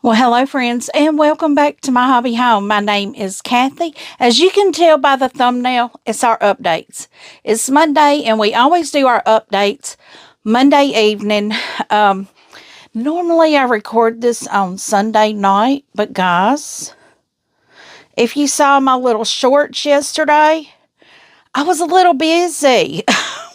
Well, hello, friends, and welcome back to my hobby home. My name is Cathy. As you can tell by the thumbnail, it's our updates. It's Monday, and we always do our updates Monday evening. Normally, I record this on Sunday night, but guys, if you saw my little shorts yesterday, I was a little busy.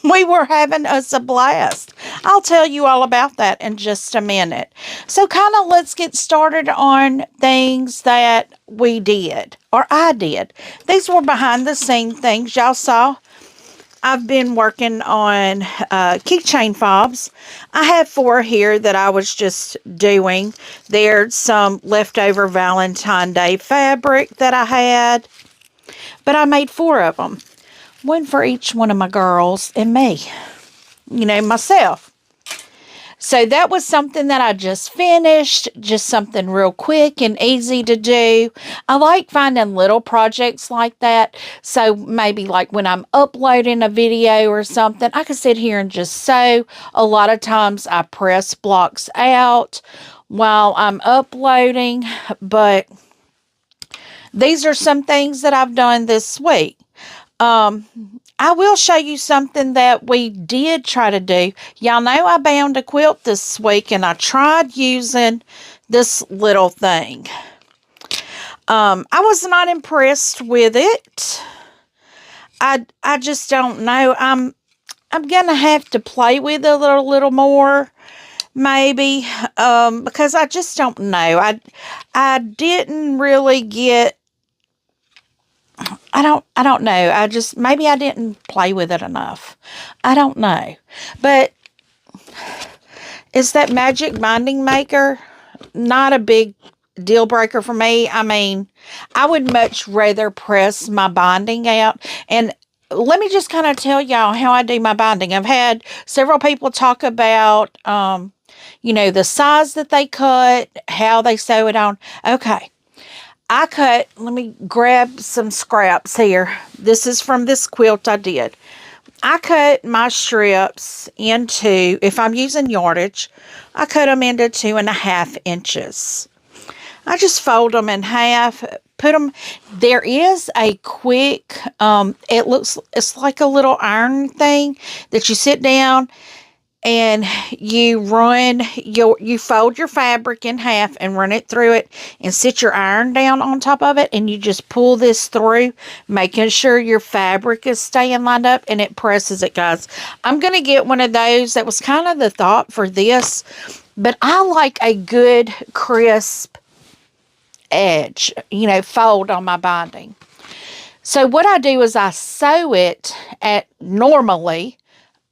We were having us a blast. I'll tell you all about that in just a minute. So let's get started on things that we did, or I did. These were behind the scene things y'all saw. I've been working on keychain fobs. I have 4 here that I was just doing. There's some leftover Valentine Day fabric that I had, but I made 4 of them. One for each one of my girls and me, myself. So that was something that I just finished, just something real quick and easy to do. I like finding little projects like that. So maybe like when I'm uploading a video or something, I can sit here and just sew. A lot of times I press blocks out while I'm uploading, but these are some things that I've done this week. I will show you something that we did try to do. Y'all know I bound a quilt this week, and I tried using this little thing. I was not impressed with it. I just don't know. I'm gonna have to play with it a little more, maybe, because I just don't know. I didn't really get. I don't know. Maybe I didn't play with it enough. I don't know. But is that magic binding maker not a big deal breaker for me? I mean, I would much rather press my binding out. And let me just kind of tell y'all how I do my binding. I've had several people talk about, the size that they cut, how they sew it on. Okay. Let me grab some scraps here. This is from this quilt I did. I cut my strips into, if I'm using yardage, I cut them into 2.5 inches. I just fold them in half, put them, there is a quick, it's like a little iron thing that you sit down and you fold your fabric in half and run it through it and sit your iron down on top of it, and you just pull this through, making sure your fabric is staying lined up, and it presses it, guys. I'm going to get one of those. That was kind of the thought for this, but I like a good crisp edge, fold on my binding. So what I do is I sew it at normally.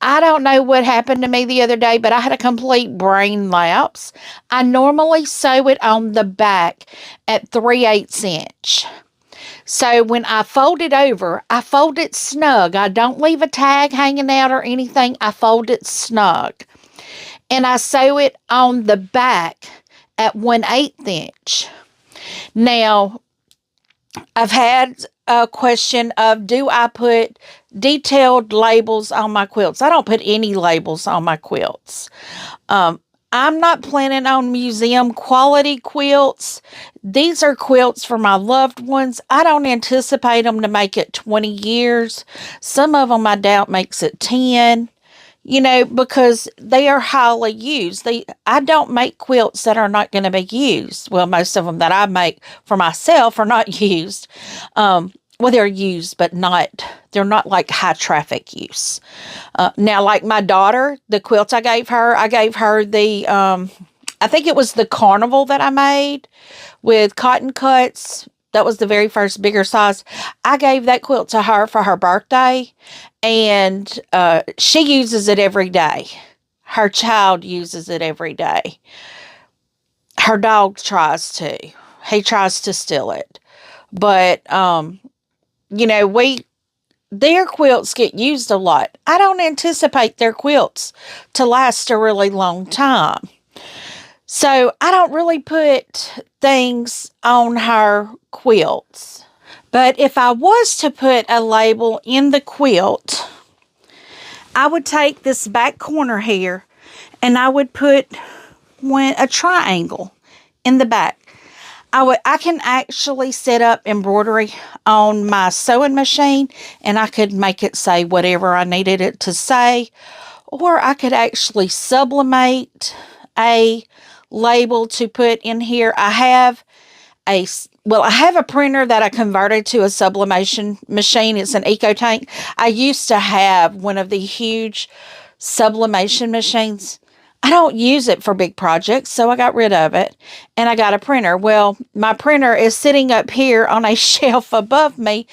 I don't know what happened to me the other day, but I had a complete brain lapse. I normally sew it on the back at 3/8 inch. So when I fold it over, I fold it snug. I don't leave a tag hanging out or anything. I fold it snug. And I sew it on the back at 1/8 inch. Now, I've had a question of, do I put detailed labels on my quilts? I don't put any labels on my quilts. I'm not planning on museum quality quilts. These are quilts for my loved ones. I don't anticipate them to make it 20 years. Some of them I doubt makes it 10. Because they are highly used. I don't make quilts that are not going to be used. Well, most of them that I make for myself are not used. They're used, but they're not like high traffic use. Now, like my daughter, the quilt I gave her the, I think it was the carnival that I made with cotton cuts. That was the very first bigger size. I gave that quilt to her for her birthday, and she uses it every day. Her child uses it every day. Her dog tries to. He tries to steal it. But, their quilts get used a lot. I don't anticipate their quilts to last a really long time. So I don't really put things on her quilts. But if I was to put a label in the quilt, I would take this back corner here and I would put a triangle in the back. I can actually set up embroidery on my sewing machine, and I could make it say whatever I needed it to say, or I could actually sublimate a label to put in here. I have a printer that I converted to a sublimation machine. It's an Eco Tank. I used to have one of the huge sublimation machines. I don't use it for big projects, so I got rid of it, and I got a printer. Well, my printer is sitting up here on a shelf above me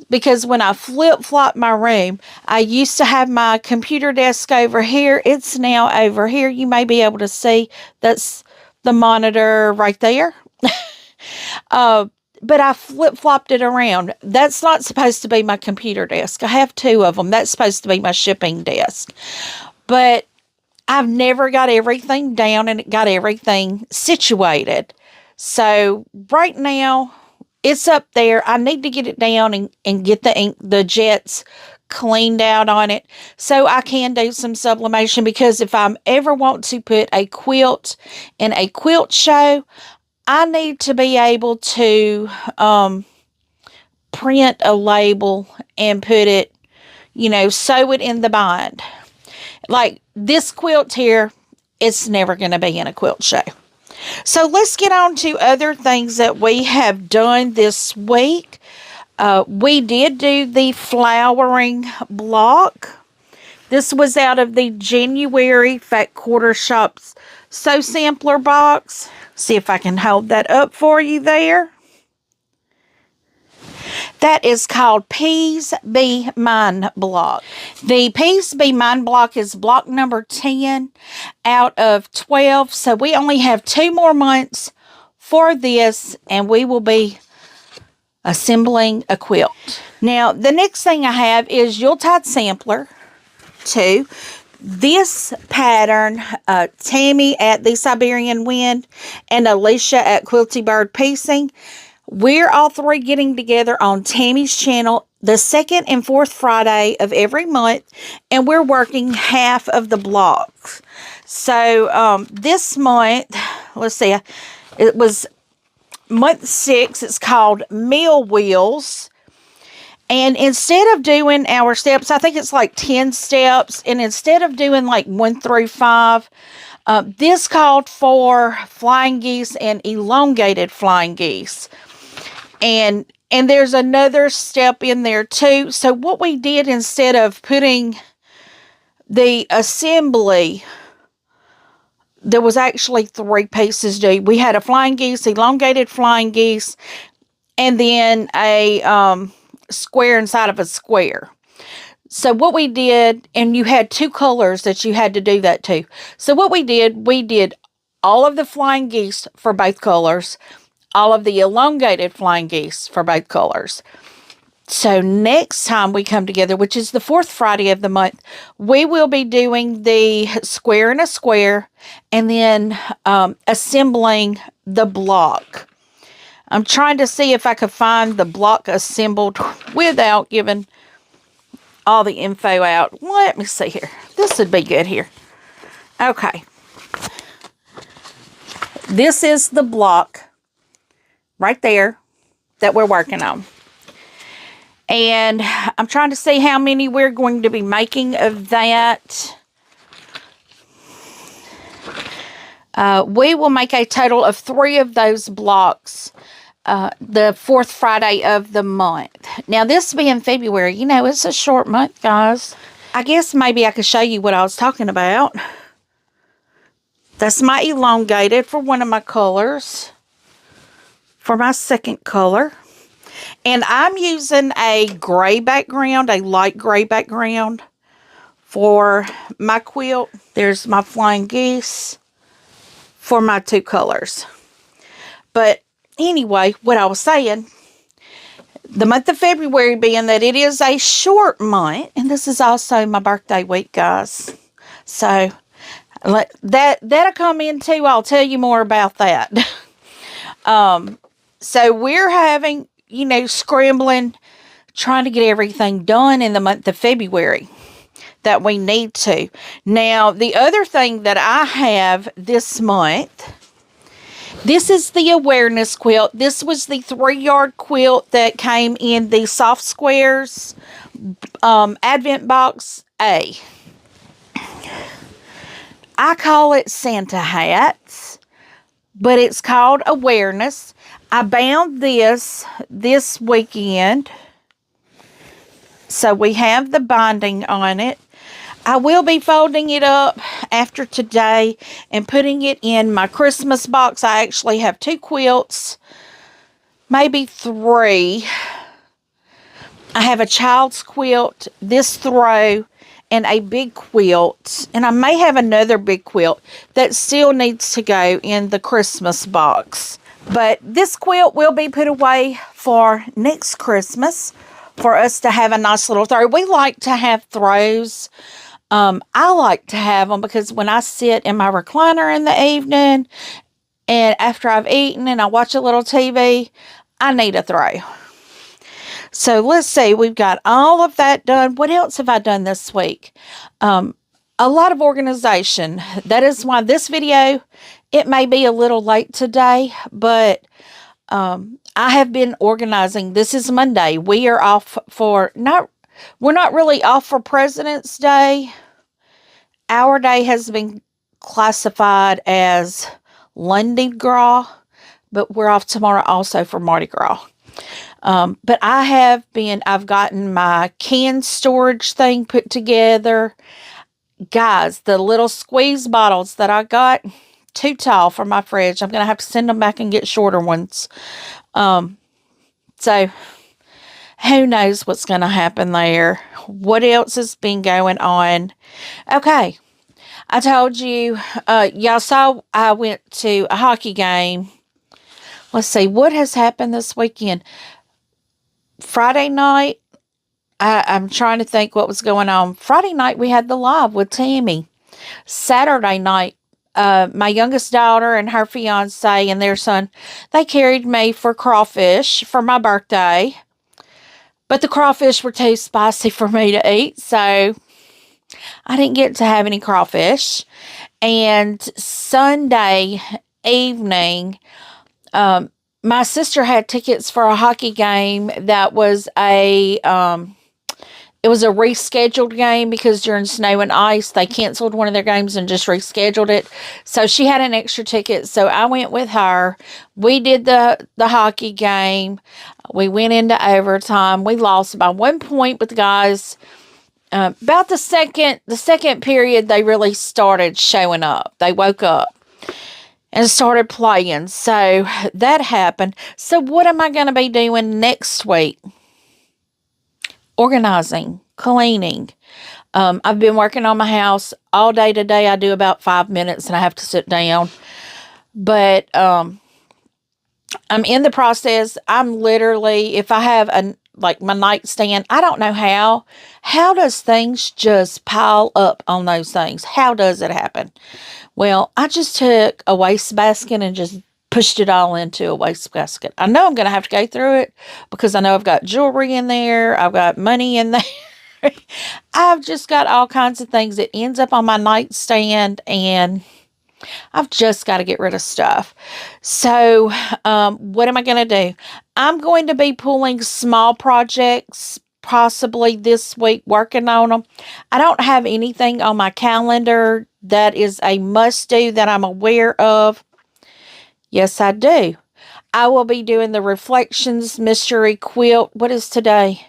because when I flip-flop my room, I used to have my computer desk over here. It's now over here. You may be able to see that's the monitor right there. But I flip-flopped it around. That's not supposed to be my computer desk. I have two of them. That's supposed to be my shipping desk. But I've never got everything down and got everything situated. So right now, it's up there. I need to get it down and get the ink, the jets cleaned out on it so I can do some sublimation, because if I ever want to put a quilt in a quilt show, I need to be able to print a label and put it, sew it in the bind. Like this quilt here, it's never going to be in a quilt show. So let's get on to other things that we have done this week. We did do the flowering block. This was out of the January Fat Quarter Shops Sew Sampler box. See if I can hold that up for you there. That is called Peas Be Mine block. The Peas Be Mine block is block number 10 out of 12. So we only have 2 more months for this, and we will be assembling a quilt. Now, the next thing I have is Yuletide Sampler 2. This pattern, Tammy at the Siberian Wind and Alicia at Quilty Bird Piecing, we're all 3 getting together on Tammy's channel the 2nd and 4th Friday of every month, and we're working half of the blocks. So this month, let's see, it was month 6. It's called Mill Wheels. And instead of doing our steps, I think it's like 10 steps, and instead of doing like 1 through 5, this called for flying geese and elongated flying geese. And there's another step in there too. So what we did, instead of putting the assembly, there was actually 3 pieces due. We had a flying geese, elongated flying geese, and then a square inside of a square. So what we did, and you had 2 colors that you had to do that to. So what we did all of the flying geese for both colors, all of the elongated flying geese for both colors. So next time we come together, which is the 4th Friday of the month, we will be doing the square and a square, and then assembling the block. I'm trying to see if I could find the block assembled without giving all the info out. Let me see here. This would be good here. Okay. This is the block right there that we're working on. And I'm trying to see how many we're going to be making of that. We will make a total of 3 of those blocks the 4th Friday of the month. Now, this being February, it's a short month, guys. I guess maybe I could show you what I was talking about. That's my elongated for one of my colors. For my second color. And I'm using a gray background, a light gray background for my quilt. There's my flying geese for my 2 colors. But anyway, what I was saying, the month of February being that it is a short month, and this is also my birthday week, guys. So that'll come in too. I'll tell you more about that. So we're having, scrambling, trying to get everything done in the month of February that we need to. Now, the other thing that I have this month This is the awareness quilt. This was the 3-yard quilt that came in the soft squares Advent box A. I call it Santa hats, but it's called awareness. I bound this weekend, so we have the binding on it. I will be folding it up after today and putting it in my Christmas box. I actually have 2 quilts, maybe 3. I have a child's quilt, this throw, and a big quilt. And I may have another big quilt that still needs to go in the Christmas box. But this quilt will be put away for next Christmas for us to have a nice little throw. We like to have throws. I like to have them because when I sit in my recliner in the evening and after I've eaten and I watch a little TV, I need a throw. So let's see, we've got all of that done. What else have I done this week? A lot of organization. That is why this video, it may be a little late today, but I have been organizing. This is Monday. We are off for, we're not really off for President's Day. Our day has been classified as Lundi Gras, but we're off tomorrow also for Mardi Gras. But I've gotten my can storage thing put together. Guys, the little squeeze bottles that I got, too tall for my fridge. I'm going to have to send them back and get shorter ones. So who knows what's going to happen there. What else has been going on? Okay. I told you, y'all saw I went to a hockey game. Let's see, what has happened this weekend? Friday night, I'm trying to think what was going on. Friday night, we had the live with Tammy. Saturday night, my youngest daughter and her fiance and their son, they carried me for crawfish for my birthday. But the crawfish were too spicy for me to eat, so I didn't get to have any crawfish. And Sunday evening, my sister had tickets for a hockey game that was it was a rescheduled game because during snow and ice, they canceled one of their games and just rescheduled it. So she had an extra ticket. So I went with her. We did the hockey game. We went into overtime. We lost by 1 point with the guys. About the second period, they really started showing up. They woke up and started playing. So that happened. So what am I going to be doing next week? Organizing, cleaning. I've been working on my house all day today. I do about 5 minutes and I have to sit down. But I'm in the process. I'm literally, if I have my nightstand, I don't know how does things just pile up on those things? How does it happen? Well, I just took a wastebasket and just pushed it all into a wastebasket. I know I'm going to have to go through it because I know I've got jewelry in there. I've got money in there. I've just got all kinds of things that ends up on my nightstand, and I've just got to get rid of stuff. So, what am I going to do? I'm going to be pulling small projects possibly this week, working on them. I don't have anything on my calendar that is a must-do that I'm aware of. Yes, I do. I will be doing the Reflections Mystery Quilt. What is today?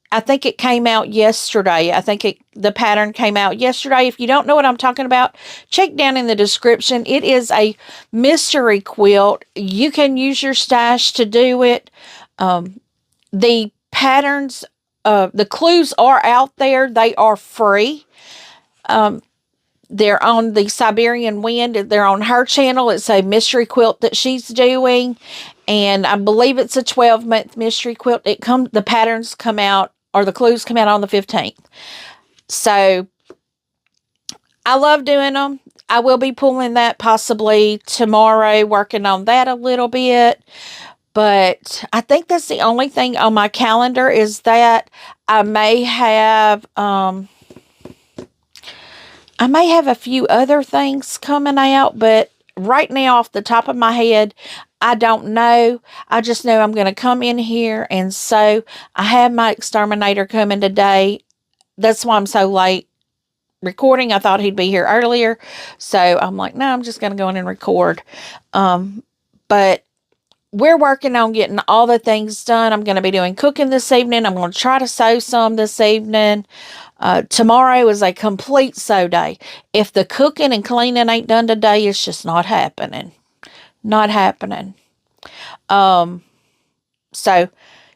I think it came out yesterday. The pattern came out yesterday. If you don't know what I'm talking about, check down in the description. It is a mystery quilt. You can use your stash to do it. The patterns, the clues are out there. They are free. They're on the Siberian Wind. They're on her channel. It's a mystery quilt that she's doing. And I believe it's a 12-month mystery quilt. The patterns come out, or the clues come out on the 15th. So I love doing them. I will be pulling that possibly tomorrow, working on that a little bit. But I think that's the only thing on my calendar is that I may have a few other things coming out, but right now, off the top of my head, I don't know. I just know I'm going to come in here and sew. I have my exterminator coming today. That's why I'm so late recording. I thought he'd be here earlier. So I'm like, no, I'm just going to go in and record. But we're working on getting all the things done. I'm going to be doing cooking this evening. I'm going to try to sew some this evening. Tomorrow is a complete sew day. If the cooking and cleaning ain't done today, it's just not happening. Not happening. So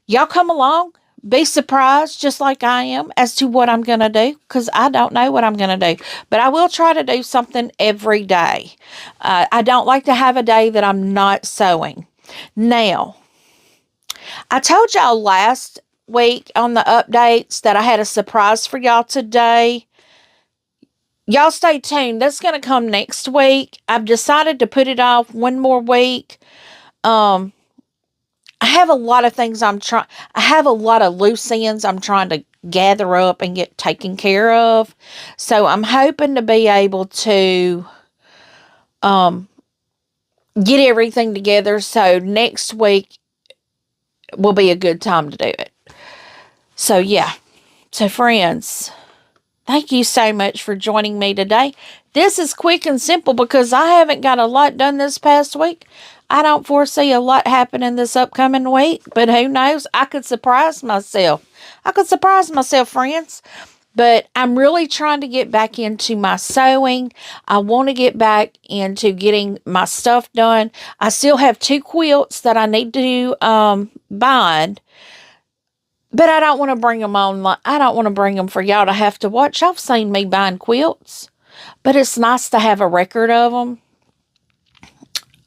y'all come along. Be surprised, just like I am, as to what I'm going to do, because I don't know what I'm going to do. But I will try to do something every day. I don't like to have a day that I'm not sewing. Now, I told y'all last week on the updates that I had a surprise for y'all today. Y'all stay tuned. That's going to come next week. I've decided to put it off one more week. I have a lot of things I have a lot of loose ends I'm trying to gather up and get taken care of. So I'm hoping to be able to get everything together. So next week will be a good time to do it. So yeah. So friends, thank you so much for joining me today. This is quick and simple because I haven't got a lot done this past week. I don't foresee a lot happening this upcoming week, but who knows? I could surprise myself. Friends. But I'm really trying to get back into my sewing. I want to get back into getting my stuff done. I still have 2 quilts that I need to bind. But I don't want to bring them on. I don't want to bring them for y'all to have to watch. Y'all have seen me bind quilts. But it's nice to have a record of them.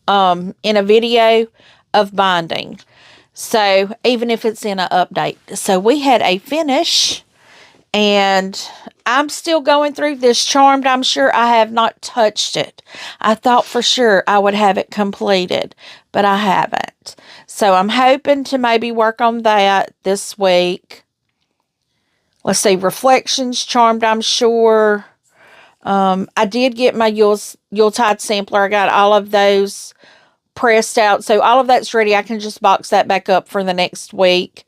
In a video of binding. So, even if it's in an update. So, we had a finish. And I'm still going through this Charmed. I'm sure I have not touched it. I thought for sure I would have it completed. But I haven't. So, I'm hoping to maybe work on that this week. Let's see. Reflections, Charmed, I'm sure. I did get my Yuletide sampler. I got all of those pressed out. So all of that's ready. I can just box that back up for the next week.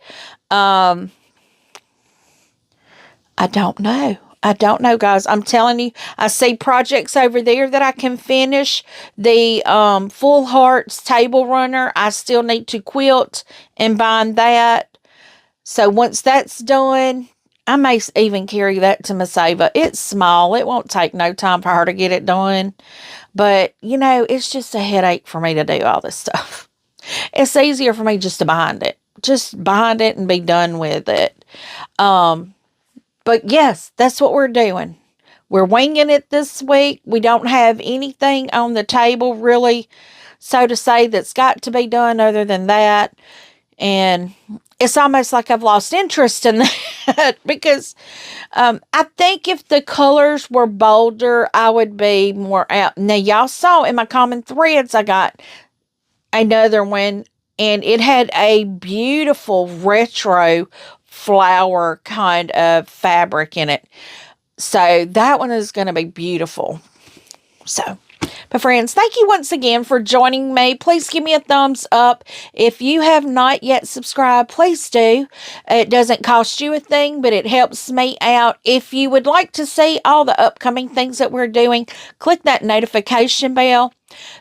I don't know. Guys. I'm telling you, I see projects over there that I can finish. The Full Hearts table runner, I still need to quilt and bind that. So once that's done, I may even carry that to Miss Ava. It's small. It won't take no time for her to get it done. But, you know, it's just a headache for me to do all this stuff. It's easier for me just to bind it. Just bind it and be done with it. But yes, that's what we're doing. We're winging it this week. We don't have anything on the table really, so to say, that's got to be done other than that. And it's almost like I've lost interest in that because I think if the colors were bolder, I would be more out. Now, y'all saw in my common threads, I got another one, and it had a beautiful retro flower kind of fabric in it. So that one is going to be beautiful. So, but friends, thank you once again for joining me. Please give me a thumbs up. If you have not yet subscribed, please do. It doesn't cost you a thing, but it helps me out. If you would like to see all the upcoming things that we're doing, click that notification bell.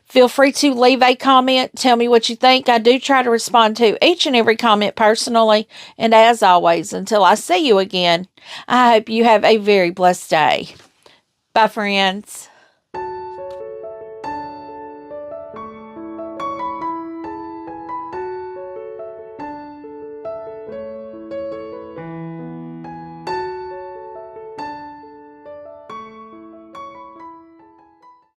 Feel free to leave a comment. Tell me what you think. I do try to respond to each and every comment personally. And as always, until I see you again, I hope you have a very blessed day. Bye, friends.